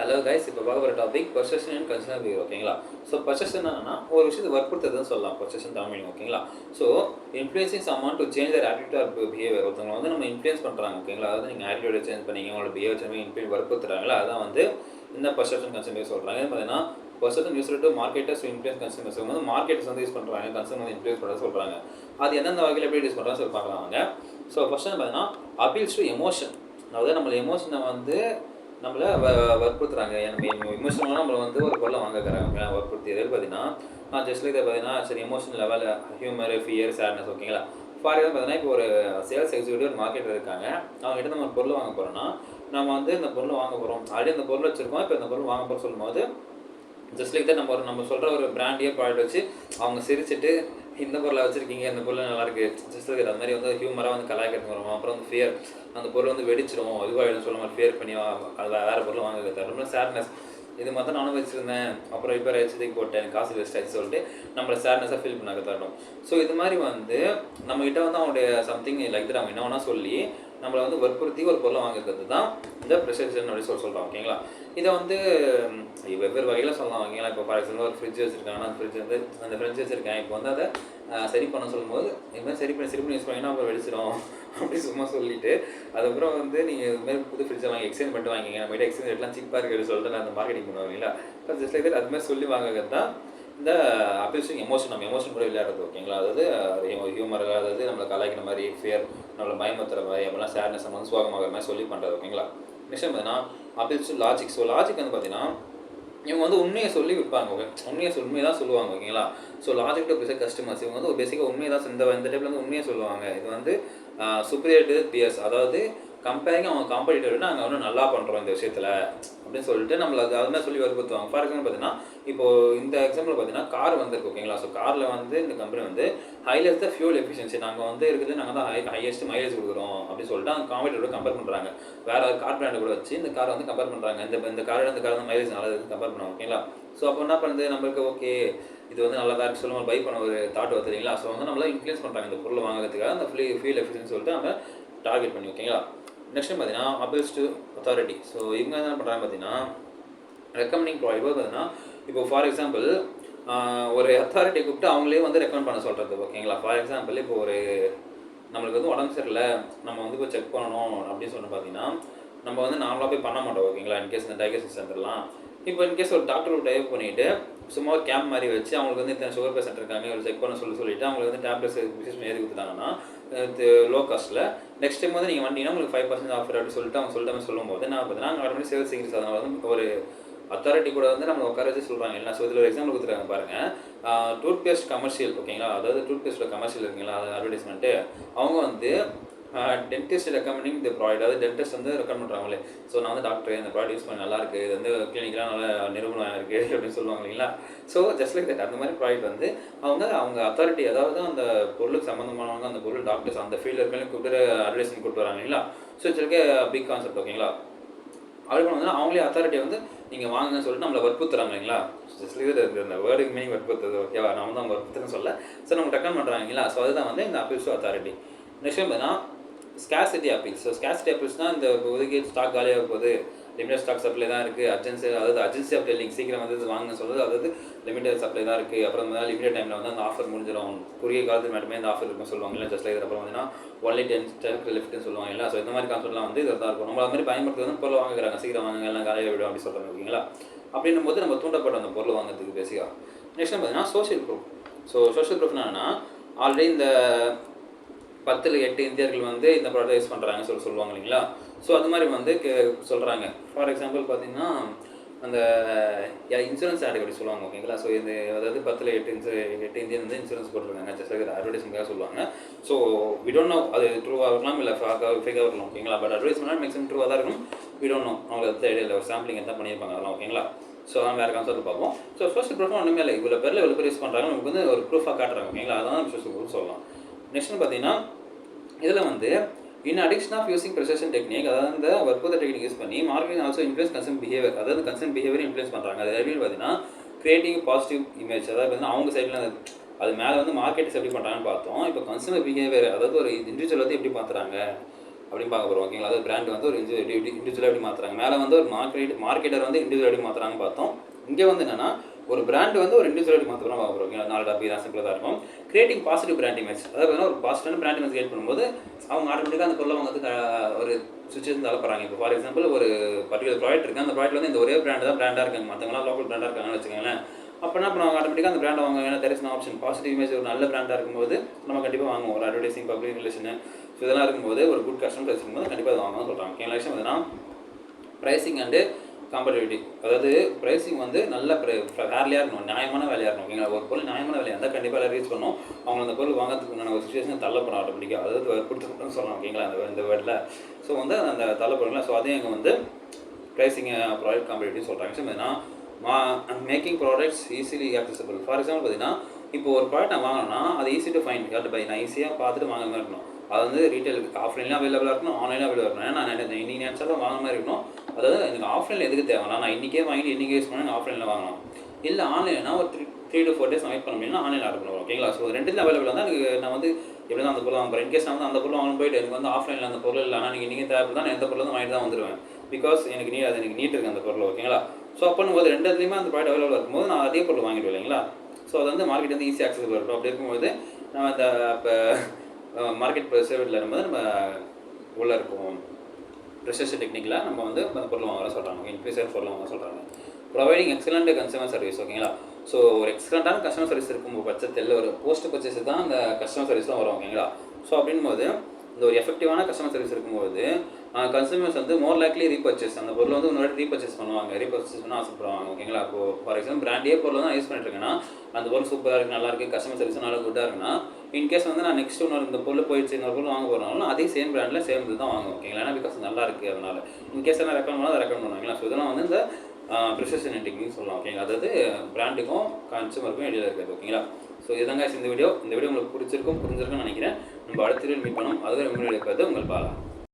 Hello guys, இப்போ பார்க்க போகிற topic perception and concern behaviour. ஓகேங்களா? ஸோ பர்செப்ஷன் என்னன்னா ஒரு விஷயத்தை வற்புறுத்துறதுன்னு சொல்லலாம். பர்செப்ஷன் தமிழ். ஓகேங்களா? So influencing someone to change their attitude or behaviour. ஒருத்தவங்க வந்து நம்ம இன்ஃப்ளூயன்ஸ் பண்ணுறாங்க. ஓகேங்களா? அதாவது நீங்கள் ஆட்டிடியூட சேஞ்ச் பண்ணீங்க, உங்களோட பிஹேவியர் சேஞ்ச் வற்புறுத்துறாங்களா, அதான் வந்து இந்த பர்செப்ஷன் கன்சர்ன் பிஹேவியர் சொல்கிறாங்க. பார்த்தீங்கன்னா perception use to marketers influence consumers வந்து மார்க்கெட்டர்ஸ் வந்து யூஸ் பண்ணுறாங்க, கன்சூமர் வந்து இன்ஃப்ளூயன்ஸ் பண்ணுறது சொல்கிறாங்க. அது எந்தெந்த வகையில் எப்படி யூஸ் பண்ணுறாங்க சொல்லி பார்க்கலாம் வாங்க. ஸோ ஃபர்ஸ்ட் பார்த்தீங்கன்னா அப்பீல்ஸ் டு எமோஷன். அதாவது நம்மள எமோஷனை வந்து நம்மளை வற்புறுத்துறாங்க. நம்ம எமோஷனலாக நம்மளை வந்து ஒரு பொருளை வாங்கிக்கிறாங்க வற்புறுத்தி. எதில் பார்த்தீங்கன்னா ஜஸ்ட் லைக் பார்த்தீங்கன்னா சரி emotional level, humour, fear, sadness. ஓகேங்களா? ஃபார் எக்ஸாம்பிள் பார்த்தீங்கன்னா இப்போ ஒரு சேல்ஸ் எக்ஸிக்யூட்டிவ் ஒரு மார்க்கெட்டில் இருக்காங்க. அவங்ககிட்ட நம்ம ஒரு பொருள் வாங்க போகிறோம்னா நம்ம வந்து இந்த பொருள் வாங்க போகிறோம், ஆல்ரெடி அந்த பொருள் வச்சுருக்கோம், இப்போ இந்த பொருள் வாங்க போகிறோம் சொல்லும்போது ஜஸ்ட் லைக் தான் நம்ம சொல்கிற ஒரு பிராண்டியே ப்ராடக்ட் வச்சு அவங்க சிரிச்சுட்டு இந்த பொருளை வச்சுருக்கீங்க, இந்த பொருள் நல்லாயிருக்கு, ஜஸ்ட் லைக் அது மாதிரி வந்து ஹியூமராக வந்து கலாய்க்கிறது வரும். அப்புறம் வந்து ஃபியர், அந்த பொருள் வந்து வெடிச்சிடும், இதுவாகிடும் சொல்ல மாதிரி ஃபியர் பண்ணி அது வேறு பொருள் வாங்க தரும். சேட்னஸ், இது மாதிரி தான் நானும் வச்சுருந்தேன், அப்புறம் இப்போ ஹெச்டிக்கு போட்டேன், காசு வேஸ்ட் ஆச்சு சொல்லிட்டு நம்மளை சேட்னஸாக ஃபீல் பண்ண தரணும். ஸோ இது மாதிரி வந்து நம்மகிட்ட வந்து அவனுடைய சம்திங் லைக் தான் அவங்க என்ன வேணால் சொல்லி நம்மளை வந்து வற்புறுத்தி ஒரு பொருளை வாங்கிக்கிறது தான் இந்த ப்ரெசெப்ஷன் அப்படின்னு சொல்கிறோம். ஓகேங்களா? இதை வந்து வெவ்வேறு வகையில் சொல்லலாம். ஓகேங்களா? இப்போ ஃபார் எக்ஸாம்பிள் ஒரு ஃப்ரிட்ஜ் வச்சுருக்காங்கன்னா அந்த ஃப்ரிட்ஜ் வந்து அந்த ஃப்ரிட்ஜ் வச்சுருக்கேன், இப்போ வந்து அதை சரி பண்ண சொல்லும்போது இதுமாதிரி சரி பண்ணி யூஸ் பண்ணிங்கன்னா அப்புறம் வெடிச்சிடும் அப்படி சும்மா சொல்லிவிட்டு அதுக்கப்புறம் வந்து நீங்கள் இதுமாதிரி புது ஃப்ரிட்ஜை வாங்கி எக்ஸ்சேஞ்ச் பண்ணிட்டு வாங்கிங்க, நம்மகிட்ட எக்ஸ்சேஞ்ச் ரேட்லாம் சீப்பாக இருக்குன்னு சொல்லிட்டு நான் அந்த மார்க்கெட்டிங் பண்ணுவாங்களா. இப்போ ஜஸ்ட் லைக் அதுமாதிரி சொல்லி வாங்குறது தான் இந்த அப்பீல்ஸிங் எமோஷன். நம்ம எமோஷன் கூட விளையாடுறது. ஓகேங்களா? அதாவது ஹியூமர், அதாவது நம்மளை கலாய்க்கிற மாதிரி, ஃபியர், நம்மளை பயமுறுத்துற மாதிரி, அப்படிலாம் சேட்னஸ் நம்ம வந்து சோகமாகிற மாதிரி சொல்லி பண்ணுறது. ஓகேங்களா? நெக்ஸ்ட் பார்த்தீங்கன்னா appeals to logic. So logic வந்து பார்த்தீங்கன்னா இவங்க வந்து உண்மையை சொல்லி விற்பாங்க. ஓகே, உண்மையை தான் சொல்லுவாங்க. ஓகேங்களா? So logic to basic customers, இவங்க வந்து ஒரு பேசிக்காக உண்மையை தான் இந்த டைப்பில் வந்து உண்மையை சொல்லுவாங்க. இது வந்து சுப்பீரியர் டு பியர்ஸ், அதாவது கம்பேரிங் அவங்க காம்படிட்டர் நாங்கள் வந்து நல்லா பண்ணுறோம் இந்த விஷயத்தில் அப்படின்னு சொல்லிட்டு நம்மளை அதுமாதிரி சொல்லி வற்புறுத்துவாங்க. ஃபார் எக்ஸாம்பிள் பார்த்தீங்கன்னா இப்போது இந்த எக்ஸாம்பிள் பார்த்தீங்கன்னா கார் வந்துருக்கு. ஓகேங்களா? ஸோ காரில் வந்து இந்த கம்பெனி வந்து ஹைலைட்ஸ் த ஃபியூல் எஃபிஷியன்சி, நாங்கள் வந்து இருக்குது, நாங்கள் தான் ஹையஸ்ட் மைலேஜ் கொடுக்குறோம் அப்படின்னு சொல்லிட்டு அந்த காம்படிட்டரோட கம்பேர் பண்ணுறாங்க. வேறு கார் பிராண்டை கூட வச்சு இந்த காரை வந்து கம்பேர் பண்ணுறாங்க. இந்த காரோட இந்த கார் வந்து மைலேஜ் நல்லா கம்பேர் பண்ணுவாங்க. ஓகேங்களா? ஸோ அப்போ என்ன பண்ணுறது, நம்மளுக்கு ஓகே இது வந்து நல்லா தான் இருக்குது சொல்லுவோம், பை பண்ண ஒரு தாட் வந்துங்களா. ஸோ வந்து நம்மளால் இன்ஃப்ளூயன்ஸ் பண்ணுறாங்க இந்த பொருளை வாங்குறதுக்காக அந்த ஃபியூல் எஃபிஷியன்சி சொல்லிட்டு நம்ம டார்கெட் பண்ணி. ஓகேங்களா? நெக்ஸ்ட் பார்த்தீங்கன்னா அப்பீல்ஸ் டு அத்தாரிட்டி. ஸோ இவங்க என்ன பண்ணுறாங்க பார்த்தீங்கன்னா ரெக்கமெண்டிங் ப்ராடக்ட் பார்த்தீங்கன்னா இப்போ ஃபார் எக்ஸாம்பிள் ஒரு அத்தாரிட்டி கூப்பிட்டு அவங்களே வந்து ரெக்கமெண்ட் பண்ண சொல்கிறது. ஓகேங்களா? ஃபார் எக்ஸாம்பிள் இப்போ ஒரு நம்மளுக்கு வந்து உடம்பு சரியில்லை, நம்ம வந்து இப்போ செக் பண்ணணும் அப்படின்னு சொன்ன பார்த்தீங்கன்னா நம்ம வந்து நார்மலாக போய் பண்ண மாட்டோம். ஓகேங்களா? இன்கேஸ் இந்த டயக்னோசிஸ் சென்டர்லாம் இப்போ இன்கேஸ் ஒரு டாக்டர் டைப் பண்ணிவிட்டு சும்மா ஒரு கேம்ப் மாதிரி வச்சு அவங்களுக்கு வந்து இத்தனை சுகர் பேஷண்ட் இருக்காங்க ஒரு செக் பண்ண சொல்லிட்டு அவங்களுக்கு வந்து டேப்லெட்ஸ் பிசினஸ் எழுதி கொடுத்துட்டாங்கன்னா லோ காஸ்ட்டில் நெக்ஸ்ட் டைம் வந்து நீங்கள் வந்தீங்கன்னா உங்களுக்கு 5% ஆஃபர் அப்படின்னு சொல்லிட்டு அவங்க சொல்லும்போது நான் பார்த்தீங்கன்னா நாங்கள் ஆல்ரெடி சேல்ஸ் இங்கிலீஷ் அதனால வந்து ஒரு அத்தாரிட்டி கூட வந்து நம்ம உட்கார வச்சு சொல்கிறாங்க. இல்லை ஸோ இதில் ஒரு எக்ஸாம்பிள் கொடுத்துருக்காங்க பாருங்கள். Toothpaste commercial. ஓகேங்களா? அதாவது டூத் பேஸ்ட்டோட கமர்ஷியல் இருக்குங்களா, அது அட்வர்டைஸ்மெண்ட்டு அவங்க வந்து டென்டிஸ்ட் ரெக்கமெண்டிங் இந்த ப்ராடக்ட், அதாவது டென்டிஸ்ட் வந்து ரெக்கமெண்ட் பண்ணுறாங்களே. ஸோ நான் வந்து டாக்டர் இந்த ப்ராடக்ட் யூஸ் பண்ணி நல்லாயிருக்கு, இது வந்து கிளினிக்கெலாம் நல்லா நிறுவனம் இருக்குது அப்படின்னு சொல்லுவாங்க இல்லைங்களா. ஸோ ஜஸ்ட் லைக் தட் அந்த மாதிரி ப்ராடக்ட் வந்து அவங்க அத்தாரிட்டி, அதாவது அந்த பொருளுக்கு சம்மந்தமானவங்க, அந்த பொருள் டாக்டர்ஸ் அந்த ஃபீல்டில் இருக்கவங்க கூப்பிட்டு அட்வர்டைஸ்மெண்ட் கூப்பிட்டு வராங்க இல்லைங்களா. So it's big concept. ஓகேங்களா? அப்படி வந்து அவங்களே அத்தாரிட்டியை வந்து நீங்கள் வாங்குன்னு சொல்லிட்டு நம்மளை வற்புறுத்துறாங்க இல்லைங்களா. ஜஸ்ட் லைக் அந்த வேர்டுக்கு மீனிங் வற்புறுத்துறது. ஓகேவா? நம்ம தான் வற்புறுத்துன்னு சொல்ல. ஸோ நம்ம ரெக்கமெண்ட் பண்ணுறாங்க இல்லைங்களா. ஸோ அதுதான் வந்து இந்த அப்பீல்ஸ் டு அத்தாரிட்டி. நெக்ஸ்ட் பார்த்தீங்கன்னா ஸ்கேர்சிட்டி அப்பீல்ஸ். ஸோ ஸ்கேர்சிட்டி அப்பீல்ஸ்னால் இந்த ஒதுக்கி ஸ்டாக் காலியாக போகுது, லிமிடெட் ஸ்டாக் சப்ளை தான் இருக்குது, அர்ஜென்சி ஆஃப் டெல்லிங், சீக்கிரம் வந்து வாங்க சொல்கிறது, அதாவது லிமிடெட் சப்ளை தான் இருக்குது, அப்புறம் வந்து லிமிடெட் டைமில் வந்து அந்த ஆஃபர் முடிஞ்சிடும், குறுகிய காலத்துக்கு மட்டுமே இந்த ஆஃபர் இருக்குன்னு சொல்லுவாங்க இல்லை. ஜஸ்ட் லைக் அப்புறம் பார்த்தீங்கன்னா ஒன்லி 10 ஸ்டாக் லிஃப்ட்னு சொல்லுவாங்க இல்லை. ஸோ இந்த மாதிரி கான்செப்ட்லாம் வந்து இதாக இருக்கும். நம்ம அது மாதிரி பயன்படுத்துறது வந்து பொருள் வாங்குறாங்க, சீக்கிரம் வாங்க எல்லாம் காலையில் விடும் அப்படி சொல்கிறாங்க. ஓகேங்களா? அப்படின்னும் போது நம்ம தூண்டப்பட்ட அந்த பொருள் வாங்குறதுக்கு பேசிக்காக. நெக்ஸ்ட் பார்த்தீங்கன்னா சோஷியல் ப்ரூஃப். ஸோ சோஷியல் ப்ரூஃப்னா என்னன்னா ஆல்ரெடி இந்த 10ல் 8 இந்தியர்கள் வந்து இந்த ப்ராடக்ட் யூஸ் பண்ணுறாங்கன்னு சொல்லுவாங்க இல்லைங்களா. ஸோ அது மாதிரி வந்து சொல்கிறாங்க. ஃபார் எக்ஸாம்பிள் பார்த்தீங்கன்னா அந்த இன்சூரன்ஸ் ஆட் அப்படி சொல்லுவாங்க. ஓகேங்களா? ஸோ இது அதாவது 10ல் 8 இந்தியன் வந்து இன்சூரன்ஸ் போட்டுருக்காங்க, ஜஸ்ட் அட்வர்டைஸ்மெண்ட்டாக சொல்லுவாங்க. ஸோ வி டோன்ட் நோ அது ட்ரூவாக இருக்கலாம் இல்லை ஃபேக்காக இருக்கலாம். ஓகேங்களா? பட் அட்வர்டைஸ்மெண்ட் மேக்ஸிமம் ட்ரூவாக தான் இருக்கும். வி டோன்ட் நோ, அவங்களுக்கு அது இடையில ஒரு சாம்பிளிங் எதாவது பண்ணியிருப்பாங்க அதெல்லாம். ஓகேங்களா? ஸோ நம்ம வேறு கான்செப்ட் பார்ப்போம். ஸோ சோஷியல் ப்ரூஃப் ஒன்றுமே இல்லை, இவ்வளோ பேர் யூஸ் பண்ணுறாங்க, நமக்கு வந்து ஒரு ப்ரூஃபாக காட்டுறாங்க. ஓகேங்களா? அதான் சோஷியல் ப்ரூஃப் சொல்லலாம். நெக்ஸ்ட் பார்த்தீங்கன்னா இதில் வந்து இன் அடிக்ஷன் ஆஃப் யூசிங் ப்ரெசெப்ஷன் டெக்னிக், அதாவது இந்த வற்புறுத்தல் டெக்னிக் யூஸ் பண்ணி marketing also influence consumer behaviour, அதாவது கன்சூமர் பிஹேவியர் இன்ஃப்ளூயன்ஸ் பண்ணுறாங்க. அது எப்படி பார்த்தீங்கன்னா கிரியேட்டிங் பாசிட்டிவ் இமேஜ், அதாவது பார்த்தீங்கன்னா அவங்க சைடில் அது மேலே வந்து மார்க்கெட்ஸ் எப்படி பண்ணுறாங்கன்னு பார்த்தோம். இப்போ கன்சூமர் பிஹேவியர், அதாவது ஒரு இண்டிவிஜுவல் வந்து எப்படி பார்த்துறாங்க அப்படின்னு பார்க்க போகிறோம் ஓகேங்களா. அதாவது பிராண்ட் வந்து ஒரு இண்டிவிஜுவலாக எப்படி மாற்றுறாங்க, மேலே வந்து ஒரு மார்க்கெட்டர் வந்து இண்டிவிஜுவல் எப்படி மாற்றுறாங்கன்னு பார்த்தோம். இங்கே வந்து என்னன்னா ஒரு பிராண்ட் வந்து ஒரு இண்டிவிஜுவல் மாற்றலாம் பார்க்க போகிறோம் ஓகேங்களா. 4 டாபிக் தான் சிம்பிளாக தான் இருக்கும். கிரியேட்டிங் பாசிட்டிவ் பிராண்ட் இமேஜ், அதாவது ஒரு பாசிட்டிவான பிராண்ட் இமேஜ் கிரியேட் பண்ணும்போது அவங்க ஆட்டோமேட்டிக்காக அந்த பொருளை வந்து ஒரு சுச்சுவேஷன் தள்ளப்படுறாங்க. இப்போ ஃபார் எக்ஸாம்பிள் ஒரு பர்டிகுலர் ப்ராடக்ட் இருக்குது, அந்த ப்ராடக்ட் வந்து இந்த ஒரே பிராண்ட் தான் பிராண்டாக இருக்காங்க, மற்றவங்களாம் லோக்கல் பிராண்டாக இருக்காங்கன்னு வச்சுக்கோங்களேன். அப்படின்னா இப்போ அவங்க ஆட்டோமேட்டிக்காக அந்த பிராண்ட் வாங்க, ஏன்னா there is no option. Positive image ஒரு நல்ல பிராண்டாக இருக்கும்போது நம்ம கண்டிப்பாக வாங்குவோம். ஒரு அட்வர்டைசிங், பப்ளிக் ரிலேஷனு, ஸோ இதெல்லாம் இருக்கும்போது ஒரு குட் கஸ்டமர் இருக்கும்போது கண்டிப்பாக அதை வாங்கணும்னு சொல்கிறாங்க. ஓகே, விஷயம் எதுனா ப்ரைஸிங் அண்டு காம்படிட்டிவிட்டி, அதாவது ப்ரைஸிங் வந்து நல்ல ஃபேர்லியாக இருக்கணும், நியாயமான வேலையாக இருக்கணும் ஓகேங்களா. ஒரு பொருள் நியாயமான வேலையாக இருந்தால் கண்டிப்பாக எல்லாம் ரீச் பண்ணணும். அவங்க அந்த பொருள் வாங்கிறதுக்கு உண்டான ஒரு சுச்சுவேஷன் தள்ளப்படும் ஆட்டோமேட்டிக்காக, அதாவது கொடுத்துருக்கணும்னு சொல்லலாம் ஓகேங்களா இந்த வேர்டில். ஸோ வந்து அந்த தள்ளப்படுங்களா. ஸோ அதையும் இங்கே வந்து ப்ரைஸிங் ப்ராடக்ட் காம்படிட்டிவ் சொல்கிறாங்க. விஷயம் எதுனா making products easily accessible. For example பார்த்தீங்கன்னா இப்போ ஒரு ப்ராடக்ட் நான் வாங்கினேன்னா அது ஈஸி டு ஃபைண்ட், யார்ட்டு பை, நான் ஈஸியாக பார்த்துட்டு வாங்குற மாதிரி இருக்கணும். அது வந்து ரீட்டைலுக்கு ஆஃப்லைன்லாம் அவைலபிளாக இருக்கணும், ஆன்லைனில் அவைலபிளாக இருக்கணும். ஏன்னா நான் இன்றைக்கி நினச்சாலும் வாங்குற மாதிரி இருக்கணும். அதாவது எனக்கு ஆஃப்லைனில் எதுக்கு தேவைன்னா நான் இன்றைக்கே வாங்கிட்டு இன்றைக்கி யூஸ் பண்ணி ஆஃப்லைனில் வாங்கலாம். இல்லை ஆன்லைன்னா ஒரு 3 to 4 days வெயிட் பண்ண முடியும்னா ஆன்லைனில் ஆர்டர் பண்ணுவோம் ஓகேங்களா. ஸோ ரெண்டுல அவைலபிளாக தான் எனக்கு நான் வந்து எப்படி தான் அந்த பொருள் வாங்க போகிறேன். இன்கேஸ் நான் வந்து அந்த பொருள் வாங்கணும் போயிட்டு எனக்கு வந்து ஆஃப்லைனில் அந்த பொருள் இல்லை, ஆனால் நீங்கள் தேவைப்பட்டு நான் எந்த பொருள் வந்து வாங்கிட்டு தான் வந்துடுவேன். பிகாஸ் எனக்கு எனக்கு நீட் இருக்குது அந்த பொருள் ஓகேங்களா. ஸோ பண்ணும்போது ரெண்டுலேயுமே அந்த ப்ராடக்ட் அவைலபிளாக இருக்கும்போது நான் அதே பொருள் வாங்கிடுவேன் இல்லைங்களா. ஸோ அது வந்து மார்க்கெட் வந்து ஈஸி ஆக்சஸபிள் இருக்கும். அப்படி இருக்கும்போது நம்ம இந்த இப்போ மார்க்கெட் ப்ரெசர்வில் இருக்கும்போது நம்ம உள்ளே இருக்கும் ப்ரெசர்ஷன் டெக்னிக்கில் நம்ம வந்து அந்த பொருள் வாங்க சொல்கிறாங்க, இன்க்ரீஸர் பொருள் வாங்க சொல்கிறாங்க. ப்ரொவைடிங் எக்ஸலண்ட் கஸ்டமர் சர்வீஸ் ஓகேங்களா. ஸோ ஒரு எக்ஸலண்ட்டான கஸ்டமர் சர்வீஸ் இருக்கும் பட்சத்தில் ஒரு போஸ்ட் பர்ச்சேஸ் தான் அந்த கஸ்டமர் சர்வீஸ்லாம் வரும் ஓகேங்களா. ஸோ அப்படின்போது இந்த ஒரு எஃபெக்டிவான கஸ்டமர் சர்வீஸ் இருக்கும்போது கன்சூமர்ஸ் வந்து மோர் லைக்லி ரீபர்ச்சேஸ், அந்த பொருள் வந்து இன்னொரு ரீபர்ச்சேஸ் பண்ணுவாங்க, ரீபர்ச்சேஸ் பண்ண ஆசைப்படுவாங்க ஓகேங்களா. இப்போ ஃபார் எக்ஸாம்பிள் பிராண்டே பொருள் தான் யூஸ் பண்ணிட்டு இருக்கேன்னா அந்த பொருள் சூப்பராக இருக்குது, நல்லா இருக்குது, கஸ்டமர் சர்வீஸ் நல்லா குட்டாக இருக்குன்னா இன்கேஸ் வந்து நான் நெக்ஸ்ட் இன்னொரு இந்த பொருள் போயிடுச்சு இன்னொரு பொருள் வாங்க போகிறனாலும் அதே சேம் பிராண்டில் சேர்ந்து தான் வாங்குவோம் ஓகேங்களா. ஏன்னா பிகாஸ் நல்லா இருக்குது, அதனால் இன்கேஸ் என்ன ரெக்கமெண்ட் பண்ணால் அதை ரெக்கமெண்ட் பண்ணுவாங்களா. ஸோ இதெல்லாம் வந்து இந்த ப்ரிசிஷன் டெக்னிக் சொல்லலாம் ஓகேங்களா. அதாவது பிராண்டுக்கும் கன்சூமருக்கும் இடையில இருக்குது ஓகேங்களா. ஸோ இதுதாங்க இந்த வீடியோ உங்களுக்கு பிடிச்சிருக்கும்னு நினைக்கிறேன். நம்ம அடுத்த வீடியோ மீட் பண்ணோம். அதுவே உங்களுடைய உங்கள் பாலா.